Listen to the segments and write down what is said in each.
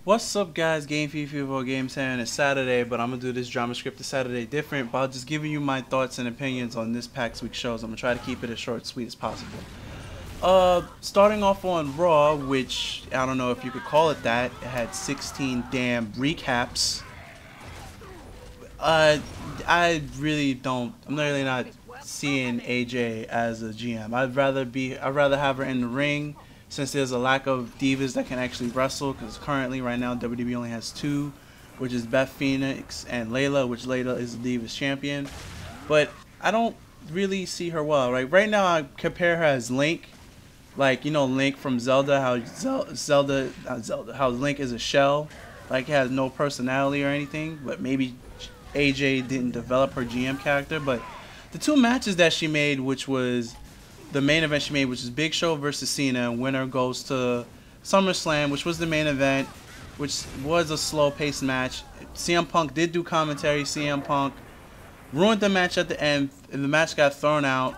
What's up, guys? Game FIFA Game 10. It's Saturday, but I'm gonna do this drama script this Saturday different. But I'll just giving you my thoughts and opinions on this past week's shows. I'm gonna try to keep it as short and sweet as possible. Starting off on Raw, which I don't know if you could call it that. It had 16 damn recaps. I really don't. I'm really not seeing AJ as a GM. I'd rather have her in the ring, since there's a lack of divas that can actually wrestle, because currently right now WWE only has two, which is Beth Phoenix and Layla, which Layla is the Divas champion. But I don't really see her well. Right now I compare her as Link, like, you know, Link from Zelda, how Link is a shell, like, has no personality or anything. But maybe AJ didn't develop her GM character. But the two matches that she made, which was the main event she made, which is Big Show versus Cena, and winner goes to SummerSlam, which was the main event, which was a slow-paced match. CM Punk did do commentary. CM Punk ruined the match at the end, and the match got thrown out.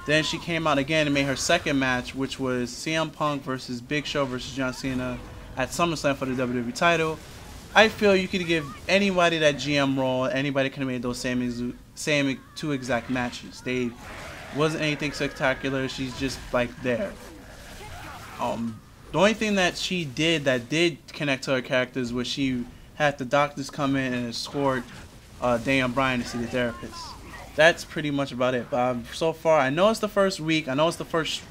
Then she came out again and made her second match, which was CM Punk versus Big Show versus John Cena at SummerSlam for the WWE title. I feel you could give anybody that GM role. Anybody could have made those same two exact matches. They wasn't anything spectacular. She's just like there. The only thing that she did that did connect to her characters was she had the doctors come in and escort Daniel Bryan to see the therapist. That's pretty much about it. But so far, I know it's the first week. I know it's the first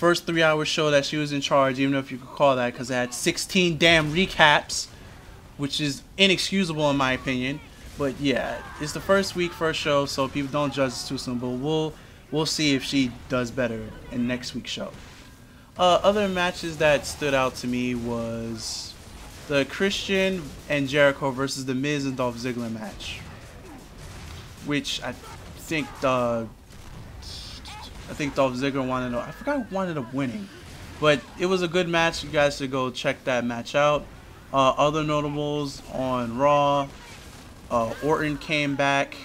3-hour show that she was in charge, even if you could call that, because it had 16 damn recaps, which is inexcusable in my opinion. But yeah, it's the first week, first show, so people don't judge us too soon. But we'll see if she does better in next week's show. Other matches that stood out to me was the Christian and Jericho versus the Miz and Dolph Ziggler match, which I think Dolph Ziggler wanted. I forgot who wanted up winning, but it was a good match. You guys should go check that match out. Other notables on Raw, Orton came back.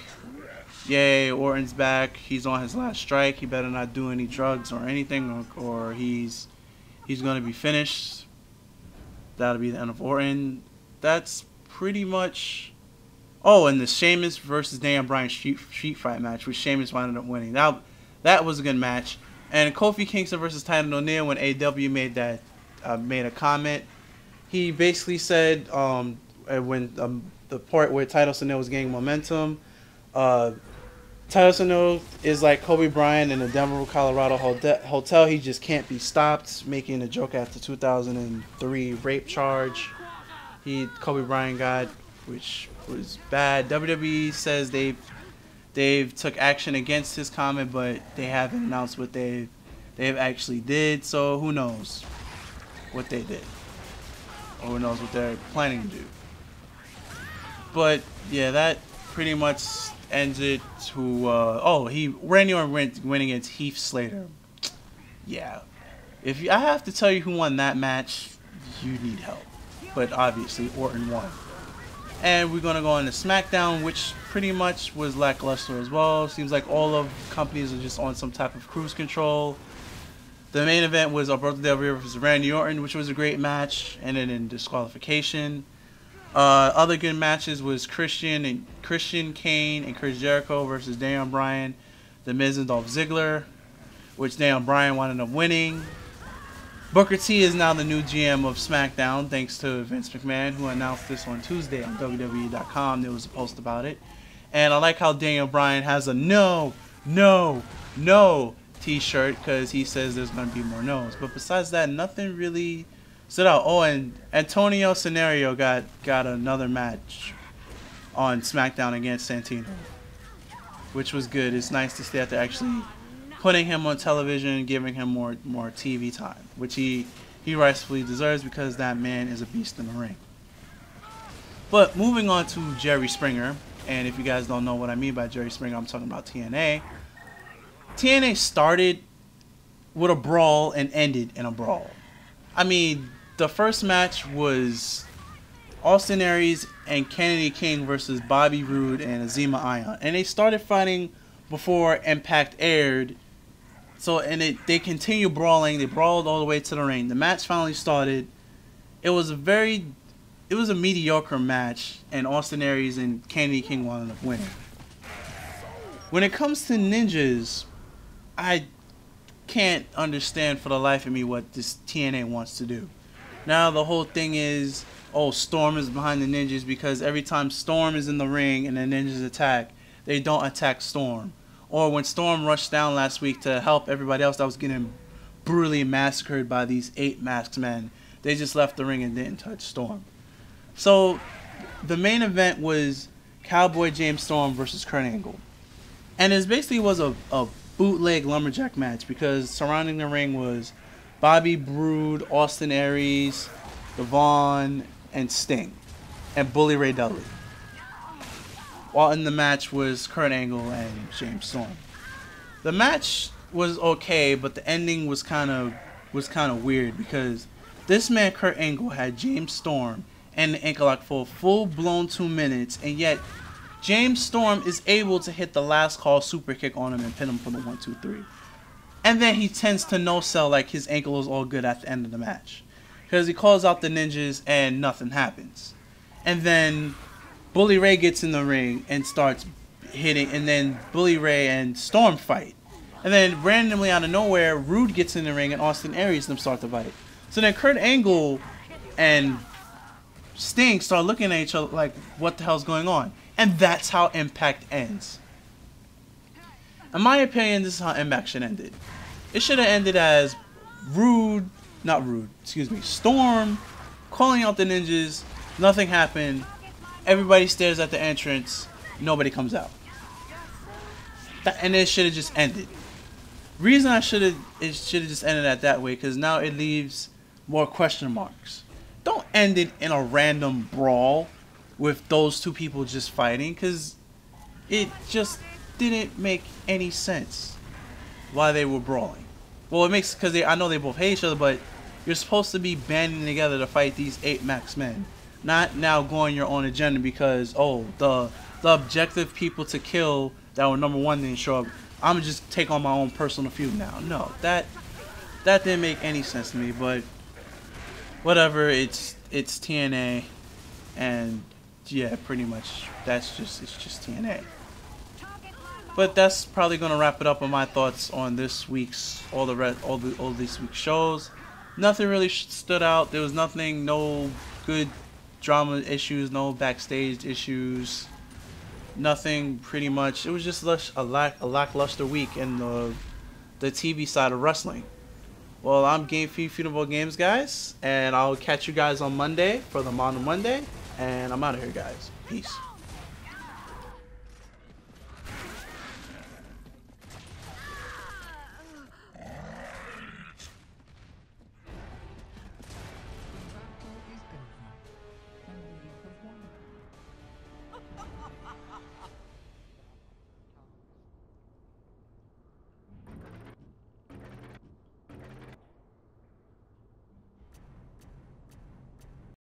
Yay, Orton's back. He's on his last strike. He better not do any drugs or anything, or he's gonna be finished. That'll be the end of Orton. That's pretty much. Oh, and the Sheamus versus Daniel Bryan street fight match, which Sheamus wound up winning. That was a good match. And Kofi Kingston versus Titan O'Neil, when AW made a comment, he basically said when the part where Titus O'Neil was gaining momentum. Titus O'Neil is like Kobe Bryant in a Denver, Colorado hotel. He just can't be stopped, making a joke after 2003 rape charge Kobe Bryant got, which was bad. WWE says they've took action against his comment, but they haven't announced what they've actually did. So who knows what they did, or who knows what they're planning to do. But yeah, that pretty much ends it to Randy Orton winning against Heath Slater. Yeah, I have to tell you who won that match, you need help. But obviously Orton won. And we're gonna go on to SmackDown, which pretty much was lackluster as well. Seems like all of companies are just on some type of cruise control. The main event was Alberto Del Rio versus Randy Orton, which was a great match, ended in disqualification. Other good matches was Christian Kane and Chris Jericho versus Daniel Bryan, The Miz and Dolph Ziggler, which Daniel Bryan wound up winning. Booker T is now the new GM of SmackDown, thanks to Vince McMahon, who announced this on Tuesday on WWE.com. There was a post about it. And I like how Daniel Bryan has a no t-shirt, because he says there's going to be more no's. But besides that, nothing really stood out. Oh, and Antonio Scenario got another match on SmackDown against Santino, which was good. It's nice to see that they're actually putting him on television and giving him more TV time, which he rightfully deserves, because that man is a beast in the ring. But moving on to Jerry Springer, and if you guys don't know what I mean by Jerry Springer, I'm talking about TNA. TNA started with a brawl and ended in a brawl. I mean, the first match was Austin Aries and Kennedy King versus Bobby Roode and Azima Ion. And they started fighting before Impact aired. So, they continued brawling. They brawled all the way to the ring. The match finally started. It was a very it was a mediocre match, and Austin Aries and Kennedy King wound up winning. When it comes to ninjas, I can't understand for the life of me what this TNA wants to do. Now the whole thing is, oh, Storm is behind the ninjas because every time Storm is in the ring and the ninjas attack, they don't attack Storm. Or when Storm rushed down last week to help everybody else that was getting brutally massacred by these 8 masked men, they just left the ring and didn't touch Storm. So the main event was Cowboy James Storm versus Kurt Angle. And it basically was a bootleg lumberjack match because surrounding the ring was Bobby Brood, Austin Aries, Devon, and Sting, and Bully Ray Dudley. While in the match was Kurt Angle and James Storm. The match was okay, but the ending was kind of weird because this man Kurt Angle had James Storm and the ankle lock for a full-blown 2 minutes, and yet James Storm is able to hit the last call super kick on him and pin him for the 1-2-3. And then he tends to no-sell like his ankle is all good at the end of the match. Because he calls out the ninjas and nothing happens. And then Bully Ray gets in the ring and starts hitting, and then Bully Ray and Storm fight. And then randomly out of nowhere, Rude gets in the ring and Austin Aries and them start to fight. So then Kurt Angle and Sting start looking at each other like, what the hell's going on? And that's how Impact ends. In my opinion, this is how Impact should have ended. It should have ended as Storm calling out the ninjas, nothing happened, everybody stares at the entrance, nobody comes out. And it should have just ended. Reason it should have just ended that way, because now it leaves more question marks. Don't end it in a random brawl with those 2 people just fighting, because it just didn't make any sense why they were brawling. Well, it makes, because I know they both hate each other, but you're supposed to be banding together to fight these 8 max men, not now going your own agenda because, oh, the objective people to kill that were number 1 didn't show up. I'm gonna just take on my own personal feud now. No, that didn't make any sense to me. But whatever, it's TNA, and yeah, pretty much it's just TNA. But that's probably gonna wrap it up on my thoughts on this week's all this week's shows. Nothing really stood out. There was nothing, no good drama issues, no backstage issues, nothing pretty much. It was just a lackluster week in the TV side of wrestling. Well, I'm Game Feed Feudable Games, guys, and I'll catch you guys on Monday for the Mono Monday, and I'm out of here, guys. Peace.